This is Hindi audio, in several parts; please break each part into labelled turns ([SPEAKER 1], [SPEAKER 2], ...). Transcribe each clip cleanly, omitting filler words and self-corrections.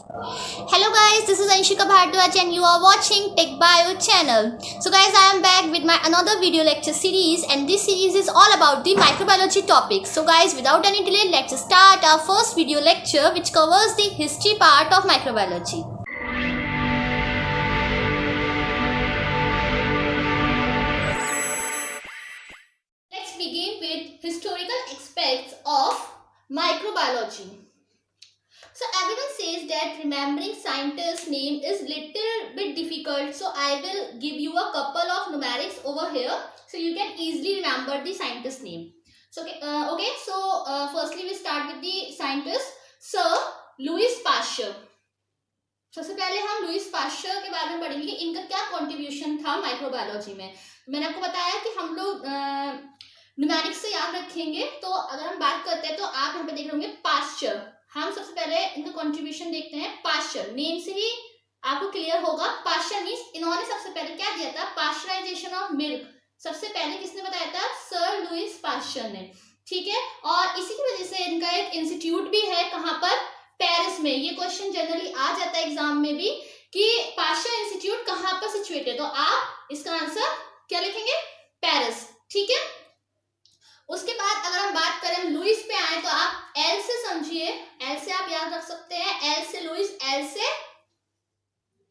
[SPEAKER 1] Hello guys, this is Anshika Bhardwaj and you are watching Tech Bio channel. So guys, I am back with my another video lecture series, and this series is all about the microbiology topic. So guys, without any delay, let's start our first video lecture which covers the history part of microbiology. Let's begin with historical aspects of microbiology. So everyone says that remembering scientist's name is little bit difficult. So I will give you a couple of numerics over here so you can easily remember the scientist's name. So firstly we start with the scientist Sir Louis Pasteur. सबसे पहले हम लुईस पाश्चर के बारे में पढ़ेंगे कि इनका क्या कंट्रीब्यूशन था माइक्रोबायोलॉजी में. मैंने आपको बताया कि हम लोग न्यूमेरिक्स से याद रखेंगे. तो अगर हम बात करते हैं तो आप यहाँ पे देख रहे होंगे पाश्चर. हम सबसे पहले इनका कंट्रीब्यूशन देखते हैं. पाश्चर नेम से ही आपको क्लियर होगा. पाश्चर मीन्स इन्होंने सबसे पहले क्या दिया था? Pasteurisation of milk. सबसे पहले किसने बताया था? सर लुईस पाश्चर ने. ठीक है. और इसी की वजह से इनका एक इंस्टीट्यूट भी है. कहाँ पर? पेरिस में. ये क्वेश्चन जनरली आ जाता है एग्जाम में भी कि पाश्चर इंस्टीट्यूट कहाँ पर सिचुएटेड. तो आप इसका आंसर क्या लिखेंगे? पेरिस. ठीक है. उसके बाद अगर हम बात करें लुईस पे आए तो आप एल से समझिए. एल से आप याद रख सकते हैं. एल से लुईस, एल से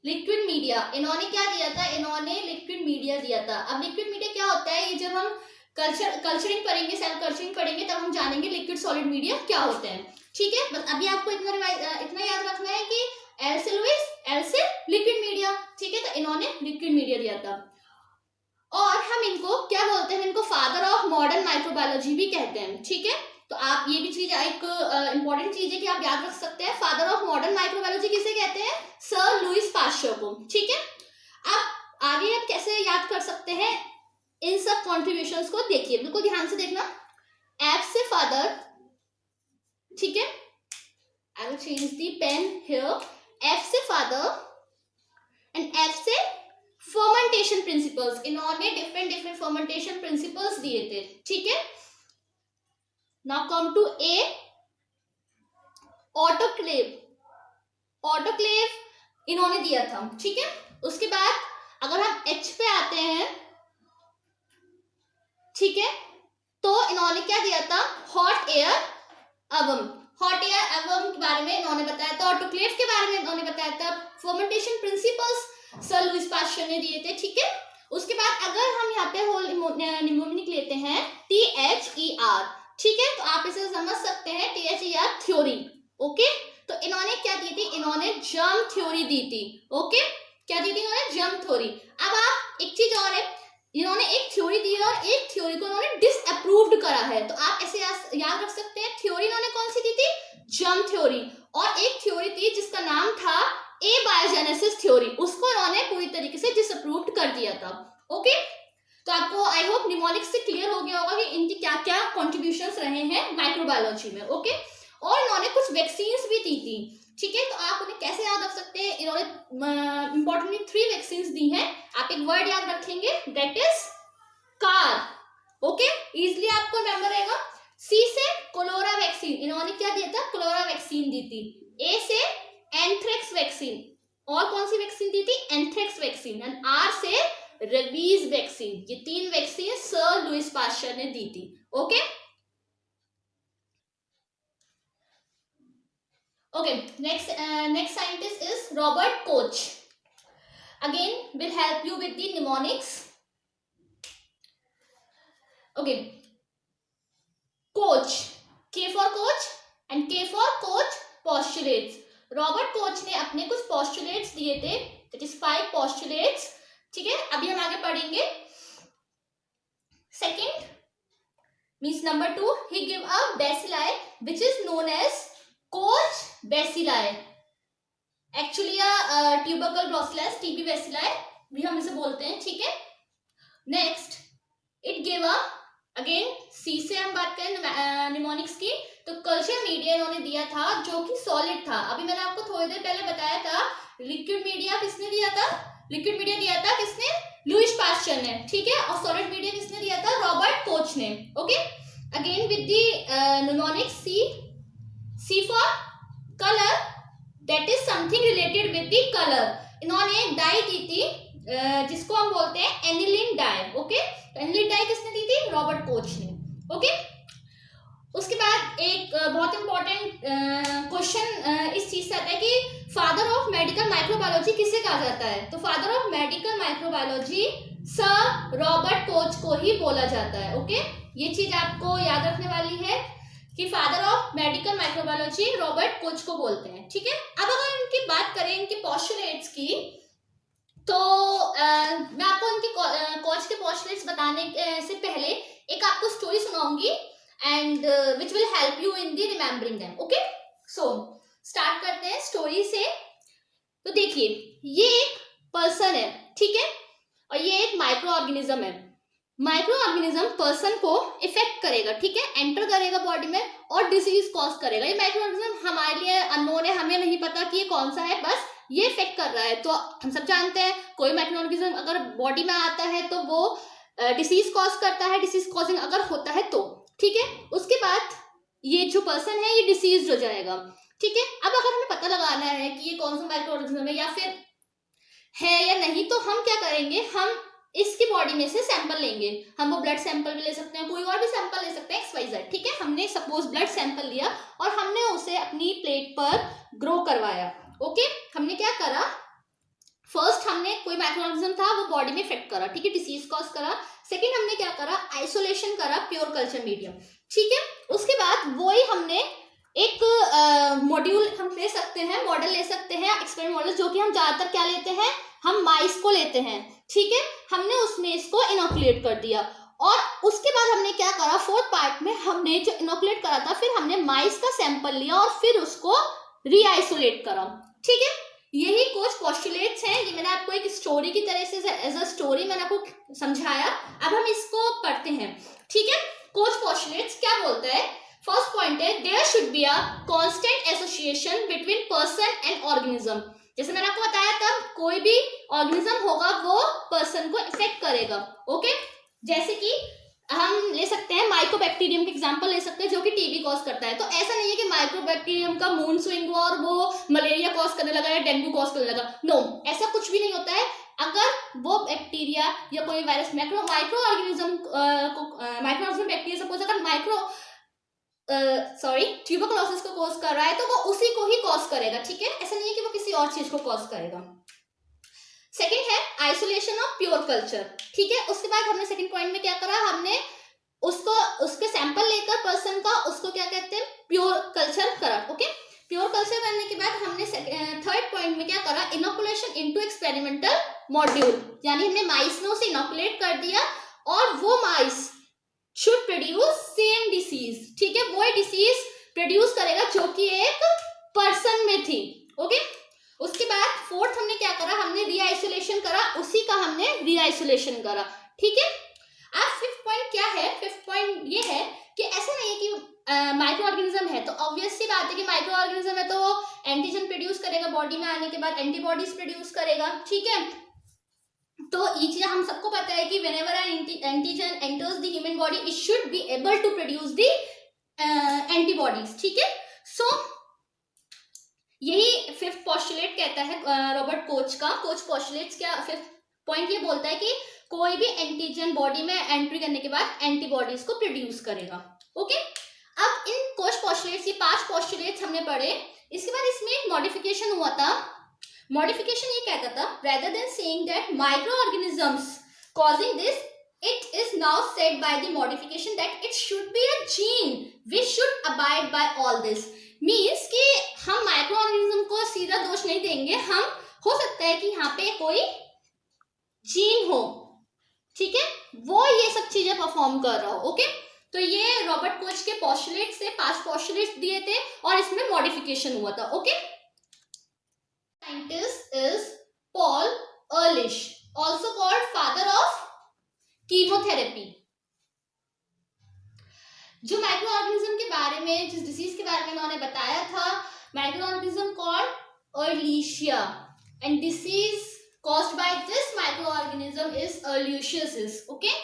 [SPEAKER 1] लिक्विड मीडिया. इन्होंने क्या दिया था? इन्होंने लिक्विड मीडिया दिया था. अब लिक्विड मीडिया क्या होता है? ये जब हम कल्चरिंग पढ़ेंगे, सेल कल्चरिंग पढ़ेंगे, तब हम जानेंगे लिक्विड सॉलिड मीडिया क्या होते हैं. ठीक है. बस अभी आपको इतना याद रखना है कि एल से लुईस, एल से लिक्विड मीडिया. ठीक है. तो इन्होंने लिक्विड मीडिया दिया था. और हम इनको क्या बोलते हैं? इनको फादर ऑफ मॉडर्न माइक्रोबायोलॉजी भी कहते हैं. ठीक है. तो आप ये भी चीज एक इंपॉर्टेंट चीज है कि आप याद रख सकते हैं. फादर ऑफ मॉडर्न माइक्रोबायोलॉजी किसे कहते हैं? सर लुईस पाश्चर को. ठीक है. अब आगे आप कैसे याद कर सकते हैं इन सब कॉन्ट्रीब्यूशंस को? देखिए, बिल्कुल ध्यान से देखना. एफ से फादर. ठीक है. I will change the pen here. F से फादर एंड एफ से फर्मेंटेशन प्रिंसिपल्स. इन्होंने डिफरेंट फर्मेंटेशन प्रिंसिपल्स दिए थे. ठीक है. Now come to A. Autoclave. Autoclave इन्होंने दिया था. ठीक है. उसके बाद अगर हम एच पे आते हैं, ठीक है, तो इन्होंने क्या दिया था? Hot air अवम. हॉट एयर अवम के बारे में इन्होंने बताया था. ऑटोक्लेव के बारे में इन्होंने बताया था. Fermentation principles sir Louis Pasteur ने दिए थे. ठीक है. उसके बाद अगर हम यहाँ पे होल निमोनिक लेते हैं THER. ठीक है. तो आप इसे समझ सकते हैं THER थ्योरी. ओके. तो इन्होंने क्या दी थी? इन्होंने जर्म थ्योरी दी थी. ओके. क्या दी थी इन्होंने? Germ theory. अब आप एक चीज और है, इन्होंने एक थ्योरी दी है और एक थ्योरी को इन्होंने डिसअप्रूव्ड करा है. तो आप ऐसे याद रख सकते हैं. थ्योरी इन्होंने कौन सी दी थी? Germ theory. और एक थ्योरी थी जिसका नाम था ए बायोजेनेसिस थ्योरी. उसको इन्होंने पूरी तरीके से डिसअप्रूव्ड कर दिया था. ओके. तो आपको आई होप निमोनिक्स से क्लियर हो गया होगा कि इनकी क्या क्या कॉन्ट्रीब्यूशंस रहे हैं माइक्रोबायोलॉजी में. ओके. और इन्होंने कुछ वैक्सीन्स भी दी थी. ठीक है. तो आप उन्हें कैसे याद रख सकते हैं? इन्होंने इंपॉर्टेंटली 3 वैक्सीन्स दी हैं. आप एक वर्ड याद रखेंगे, that is car. Okay. Easily आपको रिमेंबर रहेगा. सी से कोलोरा वैक्सीन. इन्होंने क्या दिया था? कोलोरा वैक्सीन दी थी. ए से एंथ्रेक्स वैक्सीन. और कौन सी वैक्सीन दी थी? Anthrax vaccine. एंड आर से रेबीज वैक्सीन. ये 3 वैक्सीन सर लुईस पाश्चर ने दी थी. Okay. Okay, next scientist is Robert Koch. Again, will help you with the mnemonics. Okay, Koch. K for Koch and K for Koch postulates. Robert Koch ने अपने कुछ postulates दिए थे. That is 5 postulates. ठीक है. अभी हम आगे पढ़ेंगे. Second means number 2. He give a bacilli which is known as Koch bacilli. Actually tubercle bacillus, TB bacilli भी हम इसे बोलते हैं. ठीक है. Next it give a, again C से हम बात करें निमोनिक्स की, तो कल्चर मीडिया इन्होंने दिया था जो कि सॉलिड था. अभी मैंने आपको थोड़ी देर पहले बताया था लिक्विड मीडिया किसने दिया था? लिक्विड मीडिया दिया था किसने? लुईस पाश्चर ने. ठीक है. और सॉलिड मीडिया किसने दिया था? रॉबर्ट कोच ने. Okay. Again with the mnemonics C for color, that is something related with the colour. इन्होंने एक डाई दी थी जिसको हम बोलते हैं aniline dye. Okay, aniline dye किसने दी थी? रॉबर्ट कोच ने। ओके, उसके बाद एक बहुत इंपॉर्टेंट क्वेश्चन इस चीज से आता है कि फादर ऑफ मेडिकल माइक्रोबायोलॉजी किसे कहा जाता है? तो father of medical microbiology sir Robert Koch को ही बोला जाता है। ओके, ये चीज आपको याद रखने वाली है कि father of medical microbiology Robert Koch को बोलते हैं। ठीक है, अब अगर इनकी बात करें इनके पोस्टुलेट्स की, तो मैं आपको इनके कोच के पोस्टुलेट्स बताने से पहले एक आपको story सुनाऊंगी and which will help you in the remembering them. Okay, so start करते हैं स्टोरी से। तो देखिए, ये एक पर्सन है, ठीक है, और ये एक माइक्रो ऑर्गेनिज्म है। माइक्रो ऑर्गेनिज्म पर्सन को इफेक्ट करेगा, ठीक है, एंटर करेगा बॉडी में और डिसीज कॉज करेगा। ये माइक्रो ऑर्गेनिज्म हमारे लिए अननोन है, हमें नहीं पता कि ये कौन सा है, बस ये इफेक्ट कर रहा है। तो हम सब जानते हैं कोई माइक्रो ऑर्गेनिज्म अगर बॉडी में आता है तो वो डिसीज कॉज करता है, डिसीज कॉजिंग अगर होता है तो, ठीक है। उसके बाद ये जो पर्सन है ये डिसीज हो जाएगा, ठीक है। अब अगर हमें पता लगाना है कि ये कौन सा माइक्रो ऑर्गेनिज्म है या फिर है या नहीं, तो हम क्या करेंगे, हम इसकी बॉडी में से सैंपल लेंगे। हम वो ब्लड सैंपल भी ले सकते हैं, कोई और भी सैंपल ले सकते हैं, XYZ, ठीक है। हमने सपोज ब्लड सैंपल लिया और हमने उसे अपनी प्लेट पर ग्रो करवाया। ओके, हमने क्या करा, फर्स्ट हमने कोई माइक्रो ऑर्गेनिज्म था वो बॉडी में इफेक्ट करा, ठीक है, डिसीज कॉज करा। सेकेंड हमने क्या करा, आइसोलेशन करा प्योर कल्चर मीडियम, ठीक है। उसके बाद वो ही हमने एक मॉड्यूल हम ले सकते हैं, मॉडल ले सकते हैं, एक्सपेरिमेंट मॉडल, जो कि हम ज्यादातर क्या लेते हैं, हम माइस को लेते हैं, ठीक है। हमने उसमें इसको इनोकुलेट कर दिया और उसके बाद हमने क्या करा, फोर्थ पार्ट में हमने जो इनोकुलेट करा था, फिर हमने माइस का सैंपल लिया और फिर उसको रीआइसोलेट करा, ठीक है। यही कुछ पोस्टुलेट्स हैं, ये मैंने आपको एक स्टोरी की तरह से एज अ स्टोरी मैंने आपको समझाया। अब हम इसको पढ़ते हैं, ठीक है। कुछ पोस्टुलेट्स क्या बोलता है, फर्स्ट पॉइंट है, there should be a constant association between person and organism. जैसे मैंने आपको बताया था, कोई भी ऑर्गेनिज्म होगा वो पर्सन को इफेक्ट करेगा, ओके। जैसे कि हम ले सकते हैं माइकोबैक्टीरियम के एग्जांपल ले सकते हैं, जो कि टीबी कॉज करता है। तो ऐसा नहीं है कि माइकोबैक्टीरियम का मून स्विंग हुआ और वो मलेरिया कॉज करने लगा या डेंगू कॉज करने लगा, नो, ऐसा कुछ भी नहीं होता है। अगर वो बैक्टीरिया या कोई virus micro organism bacteria suppose अगर ट्यूबरकुलोसिस को कॉज कर रहा है तो वो उसी को ही कॉज करेगा, ठीक है। ऐसा नहीं है कि वो किसी और चीज को कॉज करेगा। सेकंड है आइसोलेशन ऑफ प्योर कल्चर, ठीक है। उसके बाद हमने सेकंड पॉइंट में क्या करा, हमने उसके सैंपल लेकर पर्सन का उसको क्या कहते हैं, प्योर कल्चर करा, ओके। प्योर कल्चर करने के बाद हमने थर्ड पॉइंट में क्या करा, इनोकुलेशन इनटू एक्सपेरिमेंटल मॉड्यूल, यानी हमने माइस में उसे इनोकुलेट कर दिया और वो माइस शुड प्रोड्यूस सेम डिसीज, ठीक है, वो डिसीज प्रोड्यूस करेगा जो कि एक पर्सन में थी, ओके। उसके बाद फोर्थ हमने क्या करा, हमने रीआइसोलेशन करा, उसी का हमने रीआइसोलेशन करा, ठीक है। अब फिफ्थ पॉइंट क्या है, फिफ्थ पॉइंट ये है कि ऐसा नहीं है कि माइक्रो ऑर्गेनिज्म है तो ऑब्वियस सी बात है कि माइक्रो ऑर्गेनिज्म है तो वो एंटीजन प्रोड्यूस करेगा, बॉडी में आने के बाद एंटीबॉडीज प्रोड्यूस करेगा, ठीक है। तो ये चीज हम सबको पता है कि whenever an antigen enters the human body it should be able to produce the antibodies, ठीक है। सो यही फिफ्थ पोस्टुलेट कहता है रॉबर्ट कोच का। कोच पोस्टुलेट्स क्या, फिफ्थ पॉइंट ये बोलता है कि कोई भी एंटीजन बॉडी में एंट्री करने के बाद एंटीबॉडीज को प्रोड्यूस करेगा, ओके। अब इन कोच पोस्टुलेट्स, ये 5 पोस्टुलेट्स हमने पढ़े। इसके बाद इसमें एक मॉडिफिकेशन हुआ था। मॉडिफिकेशन ये कहता था, rather than saying that microorganisms causing this, it is now said by the modification that it should be a gene which should abide by all this. Means कि हम माइक्रो ऑर्गेनिज्म को सीधा दोष नहीं देंगे, हम हो सकता है कि यहाँ पे कोई जीन हो, ठीक है, वो ये सब चीजें परफॉर्म कर रहा हो, ओके। तो ये रॉबर्ट कोच के पोस्टुलेट्स से 5 पोस्टुलेट्स दिए थे और इसमें मॉडिफिकेशन हुआ था, okay. Scientist is Paul Ehrlich, also called father of chemotherapy. जो माइक्रो ऑर्गेनिज्म के बारे में, जिस डिसीज के बारे में उन्होंने बताया था, micro organism called Ehrlichia, and disease caused by this microorganism is Ehrlichiosis, okay?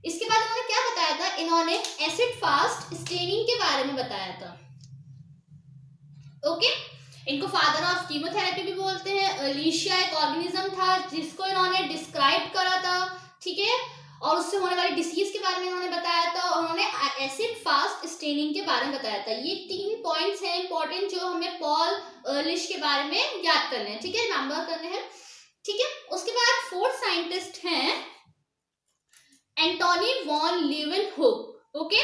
[SPEAKER 1] इसके बाद उन्होंने क्या बताया था, इन्होंने एसिड फास्ट स्टेनिंग के बारे में बताया था, ओके। इनको फादर ऑफ कीमोथेरेपी भी बोलते हैं। एलिशिया एक ऑर्गेनिज्म था जिसको इन्होंने डिस्क्राइब करा था, ठीक है, और उससे होने वाली डिसीज के बारे में इन्होंने बताया था, और उन्होंने एसिड फास्ट स्टेनिंग के बारे में बताया था। ये 3 पॉइंट्स हैं इंपॉर्टेंट जो हमें पॉल अर्लिश के बारे में याद करने हैं, ठीक है, रिमेंबर करने हैं, ठीक है। उसके बाद 4th साइंटिस्ट हैं एंटोनी वॉन लीवेनहुक। ओके,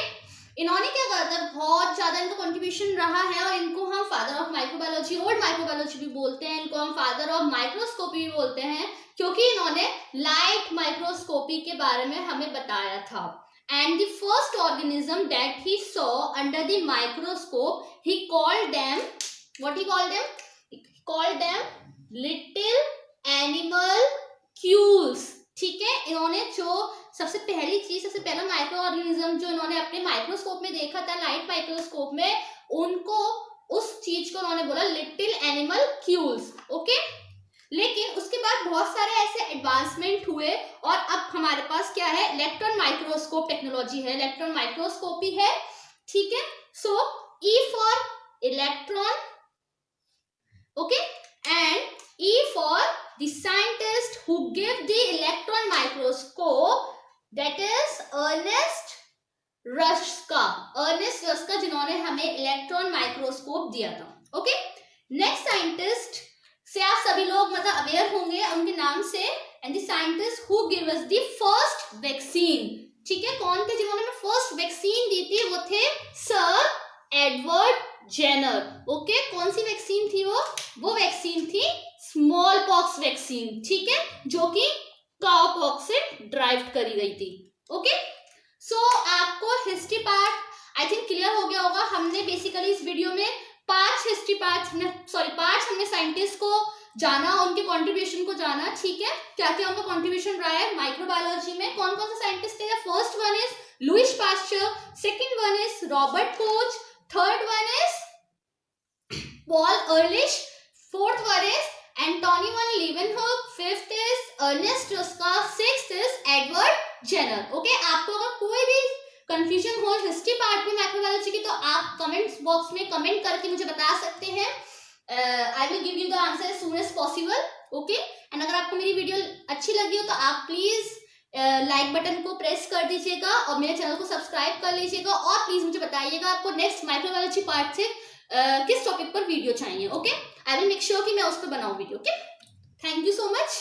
[SPEAKER 1] इन्होंने क्या करा था, बहुत ज्यादा इनका कंट्रीब्यूशन रहा है, और इनको हम father of microbiology, old microbiology भी बोलते हैं, इनको हम फादर ऑफ माइक्रोस्कोपी भी बोलते हैं, क्योंकि इन्होंने लाइट माइक्रोस्कोपी के बारे में हमें बताया था। And the first organism that he saw under the microscope he called them, what he called them, called them little animalcules, ठीक है। इन्होंने जो सबसे पहली चीज, सबसे पहला माइक्रो ऑर्गेनिज्म जो इन्होंने अपने माइक्रोस्कोप में देखा था, लाइट माइक्रोस्कोप में, उनको उस चीज को उन्होंने बोला लिटिल एनिमल क्यूल्स। ओके, लेकिन उसके बाद बहुत सारे ऐसे एडवांसमेंट हुए, और अब हमारे पास क्या है, इलेक्ट्रॉन माइक्रोस्कोप टेक्नोलॉजी है, इलेक्ट्रॉन माइक्रोस्कोपी है, ठीक है। So E for electron, okay, and E for the scientist who gave the electron microscope, that is Ernest Rutherford, Ernest Ruska, जिन्होंने हमें इलेक्ट्रॉन माइक्रोस्कोप दिया था। ओके, नेक्स्ट साइंटिस्ट से आप सभी लोग मतलब अवेयर होंगे उनके नाम से, and the scientist who give us the first vaccine, ठीक है। कौन थे जिन्होंने हमें फर्स्ट वैक्सीन दी थी, वो थे सर एडवर्ड जेनर। ओके, कौन सी वैक्सीन थी वो वैक्सीन थी स्मॉल पॉक्स वैक्सीन, ठीक है, जो कि काउ पॉक्स से ड्राइव करी गई थी। ओके, सो आपको history part I think clear हो गया होगा। हमने बेसिकली इस वीडियो में 5 हिस्ट्री पार्ट, सॉरी 5 हमने साइंटिस्ट को जाना, उनके कंट्रीब्यूशन को जाना, ठीक है, क्या क्या उनका कंट्रीब्यूशन रहा है माइक्रोबायोलॉजी में, कौन कौन से साइंटिस्ट थे। First one is Louis Pasteur, second one is Robert Koch, third one is Paul Ehrlich, fourth one is Antonie van Leeuwenhoek, fifth is Ernest Ruska, sixth is Edward Jenner. Okay, आपको अगर कोई भी कंफ्यूजन हो हिस्ट्री पार्ट में माइक्रोबायोलॉजी की, तो आप कमेंट्स बॉक्स में कमेंट करके मुझे बता सकते हैं। I will give you the answer as soon as possible. Okay, and अगर आपको मेरी वीडियो अच्छी लगी हो तो आप प्लीज लाइक बटन को प्रेस कर दीजिएगा, और मेरे चैनल को सब्सक्राइब कर लीजिएगा, और प्लीज मुझे बताइएगा आपको नेक्स्ट माइक्रोबायोलॉजी पार्ट से किस टॉपिक पर वीडियो चाहिए। Okay, I will make sure कि मैं उस पर बनाऊं video. Okay, thank you so much.